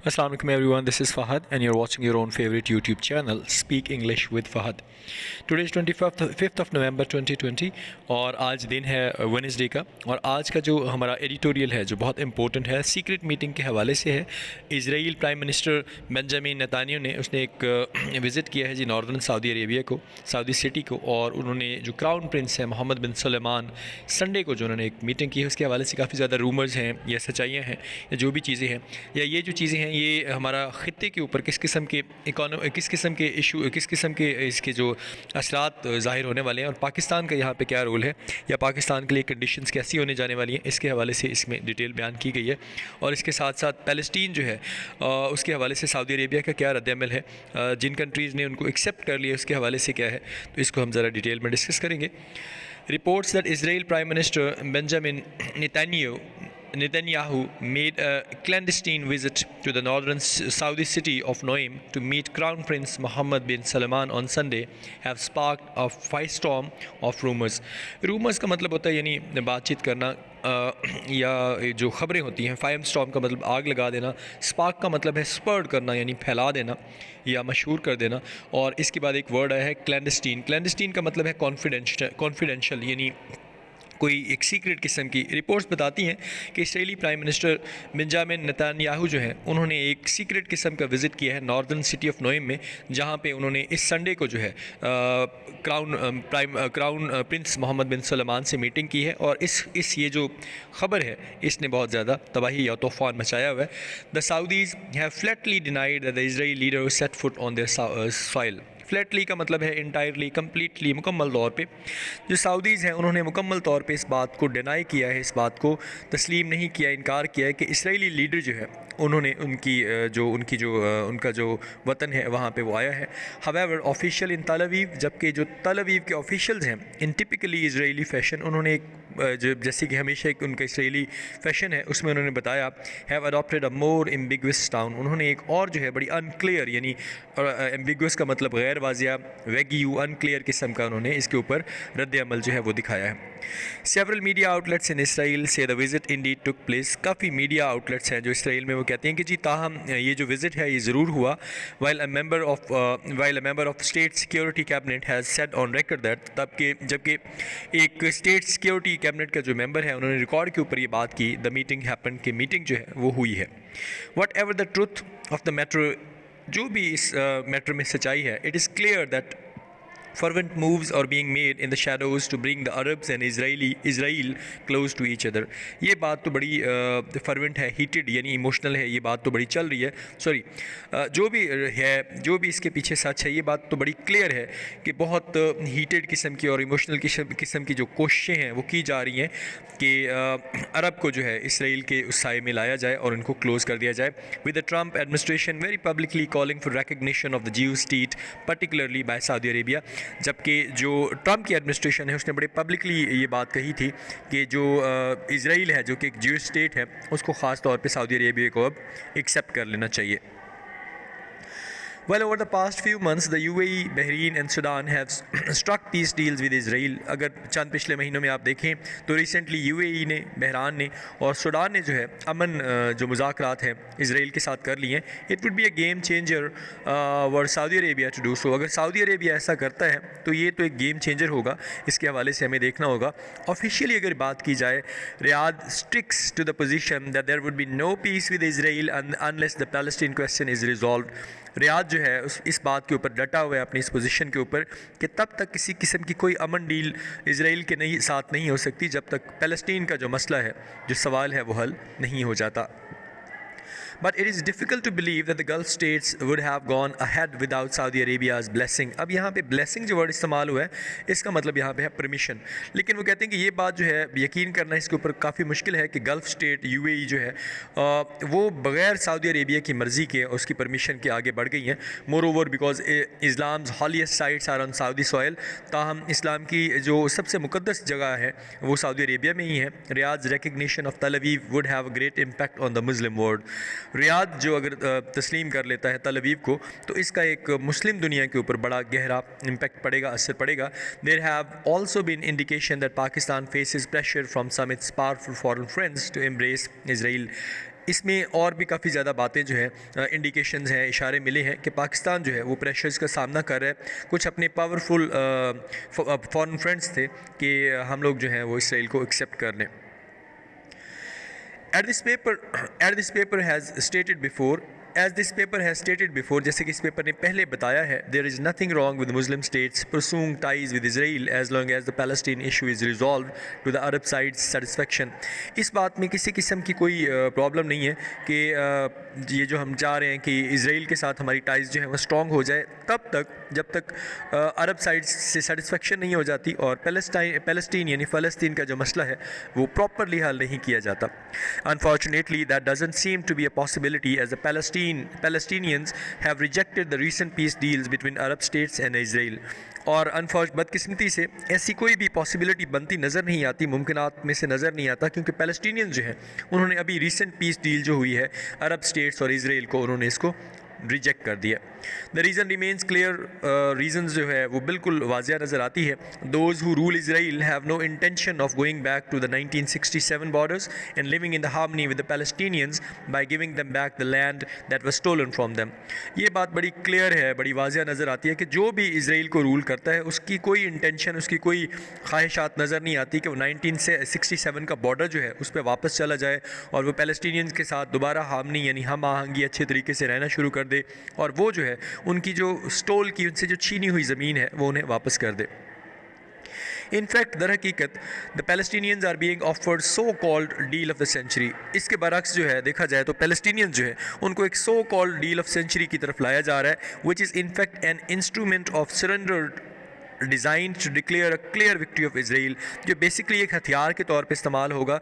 Assalamu alaikum everyone, this is Fahad and you're watching your own favorite YouTube channel Speak English with Fahad. Today is 25th of November 2020 और आज दिन है Wednesday का। और आज का जो हमारा एडिटोरियल है जो बहुत इंपॉर्टेंट है, सीक्रेट मीटिंग के हवाले से है। Israel prime minister Benjamin Netanyahu ने उसने एक विज़िट किया है जी नॉर्दर्न सऊदी अरेबिया को, सऊदी सिटी को, और उन्होंने जो क्राउन प्रिंस है मोहम्मद बिन सलमान संडे को जो उन्होंने एक मीटिंग की है उसके हवाले से काफ़ी ज़्यादा रूमर्स हैं या सच्चाइयाँ हैं या जो भी चीज़ें हैं या ये जो चीज़ें हैं ये हमारा ख़ित्ते के ऊपर किस किस्म के इशू, किस किस्म के इसके जो असरात ज़ाहिर होने वाले हैं और पाकिस्तान का यहाँ पे क्या रोल है या पाकिस्तान के लिए कंडीशंस कैसी होने जाने वाली हैं, इसके हवाले से इसमें डिटेल बयान की गई है। और इसके साथ साथ पैलेस्टीन जो है उसके हवाले से सऊदी अरेबिया का क्या रद्द-ए-अमल है, जिन कंट्रीज़ ने उनको एक्सेप्ट कर लिया उसके हवाले से क्या है, तो इसको हम ज़रा डिटेल में डिस्कस करेंगे। Reports that Israel prime minister Benjamin Netanyahu made a clandestine visit to the northern Saudi city of Noaim to meet Crown Prince Mohammed bin Salman on Sunday have sparked a firestorm of rumors. Rumors का मतलब होता है यानी बातचीत करना या जो ख़बरें होती हैं। फायर स्टॉर्म का मतलब आग लगा देना, स्पार्क का मतलब है स्पर्ड करना यानी फैला देना या मशहूर कर देना। और इसके बाद एक वर्ड आया है क्लैंडस्टीन। क्लैंडस्टीन का मतलब है कॉन्फिडेंशियल यानी कोई एक सीक्रेट किस्म की। रिपोर्ट्स बताती हैं कि Israeli prime minister Benjamin Netanyahu जो हैं उन्होंने एक सीक्रेट किस्म का विज़िट किया है नॉर्दर्न सिटी ऑफ नोएम में, जहां पे उन्होंने इस संडे को जो है क्राउन प्रिंस मोहम्मद बिन सलमान से मीटिंग की है। और इस ये जो ख़बर है इसने बहुत ज़्यादा तबाही या तूफ़ान मचाया हुआ है। The Saudis have flatly denied that the Israeli leader set foot on their soil. Flatly का मतलब है इंटायरली, कम्प्लीटली, मुकम्मल तौर पे। जो सऊदीज़ हैं उन्होंने मुकम्मल तौर पे इस बात को डिनाई किया है, इस बात को तस्लीम नहीं किया, इनकार किया है कि इसराइली लीडर जो है उन्होंने उनका जो वतन है वहाँ पे वो आया है। हावेवर ऑफिशियल इन तल अवीव, जबकि जो तल अवीव के ऑफिशियल्स हैं इन टिपिकली इसराइली फ़ैशन उन्होंने एक जैसे कि हमेशा एक उनका इसराइली फ़ैशन है उसमें उन्होंने बताया have adopted a more ambiguous town. उन्होंने एक और जो है बड़ी अनक्लियर यानी एम्बिगुअस का मतलब गैर वाजिया, वेग्यू, अनक्लियर किस्म का उन्होंने इसके ऊपर रद्द अमल जो है वो दिखाया है। Several media outlets in Israel say the visit indeed took place. काफ़ी मीडिया आउटलेट्स हैं जो इसराइल में वो कहते हैं कि जी ताहम ये जो विज़िट है ये ज़रूर हुआ। While a member of state security cabinet has said on record that, जबकि एक स्टेट सिक्योरिटी कैबिनेट का जो मेंबर है उन्होंने रिकॉर्ड के ऊपर ये बात की, द मीटिंग हैपन, कि मीटिंग जो है वो हुई है। What ever the truth of the matter, जो भी इस मैटर में सच्चाई है, it is clear that fervent moves are being made in the shadows to bring the Arabs and Israel close to each other। ये बात तो बड़ी fervent है, heated यानी इमोशनल है, ये बात तो बड़ी चल रही है। सॉरी, जो भी इसके पीछे सच है ये बात तो बड़ी क्लियर है कि बहुत हीटेड किस्म की और इमोशनल किस्म की जो कोशिशें हैं वो की जा रही हैं कि अरब को जो है इसराइल के उस साए में लाया जाए और उनको क्लोज़ कर दिया जाए। With the Trump administration very publicly calling for recognition of the Jew state particularly by Saudi Arabia. जबकि जो ट्रम्प की एडमिनिस्ट्रेशन है उसने बड़े पब्लिकली ये बात कही थी कि जो इजराइल है जो कि एक ज्यूइश स्टेट है उसको ख़ास तौर पे सऊदी अरेबिया को अब एक्सेप्ट कर लेना चाहिए। Well, over the past few months, the UAE, Bahrain and Sudan have struck peace deals with Israel। अगर चंद पिछले महीनों में आप देखें तो रिसेंटली UAE ने, बहरान ने और सूडान ने जो है अमन जो मुज़ाकरात हैं इसराइल के साथ कर लिए हैं। It would be a game changer for Saudi Arabia to do so. अगर सऊदी अरेबिया ऐसा करता है तो ये तो एक गेम चेंजर होगा, इसके हवाले से हमें देखना होगा। ऑफिशियली अगर बात की जाए, Riyadh sticks to the position that there would be no peace with Israel unless the Palestine question is resolved. Riyadh जो है इस बात के ऊपर डटा हुआ है अपनी इस पोजीशन के ऊपर कि तब तक किसी किस्म की कोई अमन डील इसराइल के साथ नहीं हो सकती जब तक पैलेस्टीन का जो मसला है, जो सवाल है, वो हल नहीं हो जाता। But it is difficult to believe that the Gulf states would have gone ahead without Saudi Arabia's blessing। अब यहाँ पे blessing जो वर्ड इस्तेमाल हुआ है इसका मतलब यहाँ पे है परमिशन। लेकिन वो कहते हैं कि ये बात जो है यकीन करना इसके ऊपर काफ़ी मुश्किल है कि गल्फ़ स्टेट UAE जो है वो बग़ैर सऊदी अरेबिया की मर्ज़ी के उसकी परमिशन के आगे बढ़ गई हैं। Moreover because Islam's holiest sites are on Saudi soil, ताहम इस्लाम की जो सबसे मुक़द्दस जगह है वो सऊदी अरेबिया में ही है। रियाद रिकग्निशन ऑफ तल Aviv would have a great impact on the Muslim world. Riyadh जो अगर तस्लीम कर लेता है तल अवीव को तो इसका एक मुस्लिम दुनिया के ऊपर बड़ा गहरा इम्पैक्ट पड़ेगा, असर पड़ेगा। There have also been indication that Pakistan faces pressure from some its powerful foreign friends to embrace Israel इसमें और भी काफ़ी ज़्यादा बातें जो है इंडिकेशंस हैं, इशारे मिले हैं कि पाकिस्तान जो है वो प्रेशर्स का सामना कर रहा है। कुछ अपने पावरफुल फॉरेन फ्रेंड्स थे कि हम लोग जो हैं वो इसराइल को एक्सेप्ट कर लें। As this paper has stated before, जैसे कि इस पेपर ने पहले बताया है, there is nothing wrong with Muslim states pursuing ties with Israel as long as the Palestine issue is resolved to the Arab side's satisfaction। इस बात में किसी किस्म की कोई प्रॉब्लम नहीं है कि ये जो हम चाह रहे हैं कि इसराइल के साथ हमारी टाइज़ जो है वो स्ट्रॉन्ग हो जाए, तब तक जब तक अरब साइड से सेटिस्फेक्शन नहीं हो जाती और पैलेस्टीन यानी फ़लस्तीन का जो मसला है वो प्रॉपरली हल नहीं किया जाता। Unfortunately, that doesn't seem to be a possibility as the Palestinians have rejected the recent peace deals between Arab states and Israel। और बदकिस्मती से ऐसी कोई भी पॉसिबिलिटी बनती नज़र नहीं आती, मुमकिनात में से नज़र नहीं आता, क्योंकि पैलेस्टीनियंस जो हैं उन्होंने अभी रीसेंट पीस डील जो हुई है अरब स्टेट्स और इसराइल को, उन्होंने इसको रिजेक्ट कर दिया। The reason remains clear, reason जो है वो बिल्कुल वाजिया नज़र आती है। Those who rule Israel have no intention of going back to the 1967 borders and living in the harmony with the Palestinians by giving them back the land that was stolen from them. ये बात बड़ी clear है, बड़ी वाजिया नज़र आती है कि जो भी इसराइल को रूल करता है उसकी कोई इंटेंशन, उसकी कोई ख्वाहिशात नज़र नहीं आती कि वो 1967 का बॉर्डर जो है उस पर वापस चला जाए और वो पैलेस्टीनियंस के साथ दोबारा हार्मनी यानी हम आहंगी अच्छे तरीके से रहना शुरू कर दे और वो जो है उनकी जो स्टोल की, उनसे जो छीनी हुई ज़मीन है वो उन्हें वापस कर दे। इन फैक्ट दर हकीकत the Palestinians are being offered so called deal of the century. इसके बरक्स जो है देखा जाए तो पैलेस्टीनियंस जो है उनको एक so called deal of century की तरफ लाया जा रहा है, which is in fact an instrument of surrender design to declare a clear victory of Israel, जो बेसिकली एक हथियार के तौर पे इस्तेमाल होगा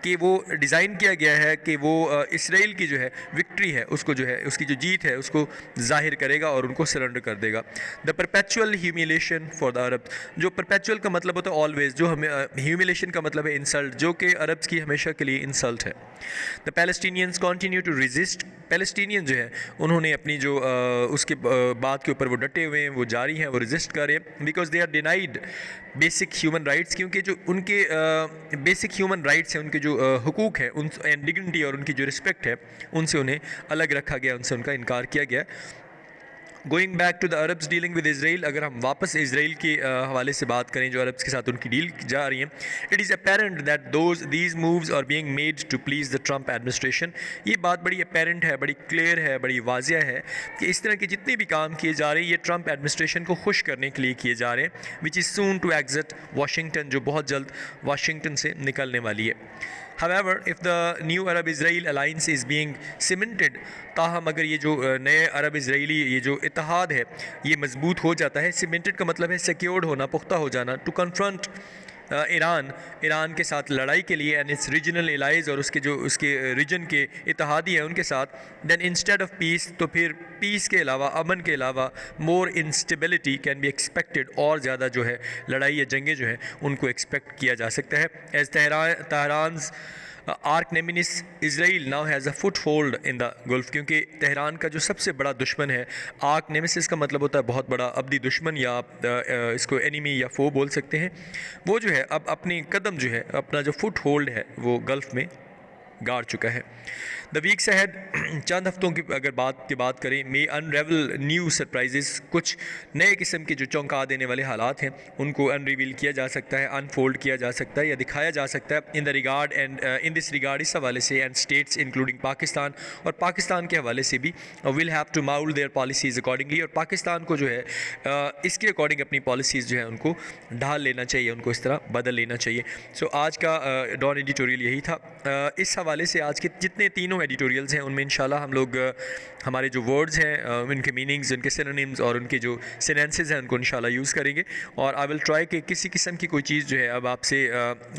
कि वो डिज़ाइन किया गया है कि वो इसराइल की जो है विक्ट्री है उसको जो है उसकी जो जीत है उसको जाहिर करेगा और उनको सरेंडर कर देगा। The perpetual humiliation for the Arab, जो परपेचुअल का मतलब होता है ऑलवेज, जो हमें ह्यूमिलेशन का मतलब है इंसल्ट, जो कि अरब्स की हमेशा के लिए इंसल्ट है। The Palestinians continue to resist, Palestinian जो है उन्होंने अपनी जो उसके बात के ऊपर वो डटे हुए हैं, वो जारी हैं, वो रेजिस्ट कर रहे हैं, because they are denied basic human rights, क्योंकि जो उनके बेसिक ह्यूमन राइट्स हैं, उनके जो हुकूक है उन एंड डिग्निटी और उनकी जो रिस्पेक्ट है उनसे उन्हें अलग रखा गया, उनसे उनका इनकार किया गया। Going back to the Arabs dealing with Israel, अगर हम वापस इसराइल के हवाले से बात करें जो अरब्स के साथ उनकी डील जा रही है, it is apparent that these moves are being made to please the Trump administration. ये बात बड़ी अपेरेंट है, बड़ी क्लियर है, बड़ी वाजिया है कि इस तरह के जितने भी काम किए जा रहे हैं ये ट्रंप एडमिनिस्ट्रेशन को खुश करने के लिए किए जा रहे हैं, which is soon to exit Washington, जो बहुत जल्द वाशिंगटन से निकलने वाली है। However, if the new Arab-Israel alliance is being cemented, ताहम अगर ये जो नए अरब इसराइली ये जो इत्तेहाद है ये मजबूत हो जाता है, सीमेंटेड का मतलब है सिक्योर्ड होना, पुख्ता हो जाना, टू कन्फ्रंट ईरान के साथ लड़ाई के लिए एंड इट्स रीजनल एलाइज और उसके रीजन के इत्तेहादी हैं उनके साथ, देन इंस्टेड ऑफ पीस, तो फिर पीस के अलावा, अमन के अलावा मोर इंस्टेबिलिटी कैन बी एक्सपेक्टेड, और ज़्यादा जो है लड़ाई या जंगें जो हैं उनको एक्सपेक्ट किया जा सकता है। As Tehran arch nemesis Israel now has a foothold in the Gulf, क्योंकि तेहरान का जो सबसे बड़ा दुश्मन है, आर्क नेमिसिस का मतलब होता है बहुत बड़ा अब्दी दुश्मन, या आप इसको एनिमी या फो बोल सकते हैं, वो जो है अब अपनी कदम जो है अपना जो फुट होल्ड है वो गल्फ में गाड़ चुका है। द वीक्स अहेड, चंद हफ्तों की अगर बात करें, मे अनरेवल न्यू सरप्राइजेस, कुछ नए किस्म के जो चौंका देने वाले हालात हैं उनको अनरिवील किया जा सकता है, अनफोल्ड किया जा सकता है या दिखाया जा सकता है in the regard and in this regard, इस हवाले से, एंड स्टेट्स इंक्लूडिंग पाकिस्तान, और पाकिस्तान के हवाले से भी will have to mould their policies accordingly, और पाकिस्तान को जो है इसके अकॉर्डिंग अपनी पॉलिसीज़ जो है उनको ढाल लेना चाहिए, उनको इस तरह बदल लेना चाहिए। सो आज का डॉन एडिटोरियल यही था। इस हवाले से आज के जितने तीनों एडिटोरियल्स हैं उनमें इंशाल्लाह हम लोग हमारे जो वर्ड्स हैं उनके मीनिंग्स, उनके सिनोनिम्स और उनके जो सिनेंसेस हैं उनको इंशाल्लाह यूज़ करेंगे, और आई विल ट्राई कि किसी किस्म की कोई चीज़ जो है अब आपसे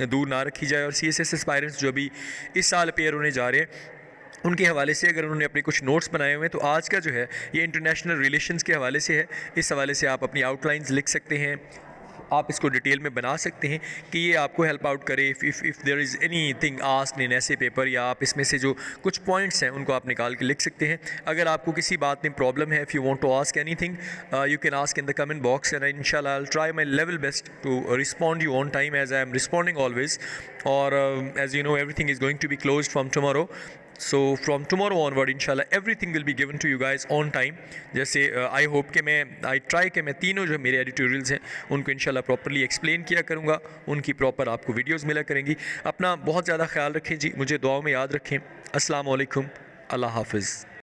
दूर ना रखी जाए। और CSS एस्पायरेंट्स जो अभी इस साल पेयर होने जा रहे हैं उनके हवाले से अगर उन्होंने अपने कुछ नोट्स बनाए हुए हैं तो आज का जो है ये इंटरनेशनल रिलेशंस के हवाले से है, इस हवाले से आप अपनी आउटलाइंस लिख सकते हैं, आप इसको डिटेल में बना सकते हैं कि ये आपको हेल्प आउट करे if there is anything asked in ऐसे पेपर, या आप इसमें से जो कुछ पॉइंट्स हैं उनको आप निकाल के लिख सकते हैं। अगर आपको किसी बात में प्रॉब्लम है, if you want to ask anything you can ask in the comment box, and इंशाल्लाह I will try my level best to respond you on time as I am responding always, और as you know everything is going to be closed from tomorrow, so from tomorrow onward इंशाल्लाह everything will be given to you guys on time. जैसे I hope कि I try कि मैं तीनों जो मेरे editorials हैं उनको इंशाल्लाह प्रॉपरली एक्सप्लेन किया करूँगा, उनकी प्रॉपर आपको वीडियोज़ मिला करेंगी। अपना बहुत ज़्यादा ख्याल रखें जी, मुझे दुआओं में याद रखें। अस्सलाम वालेकुम, अल्लाह हाफिज़।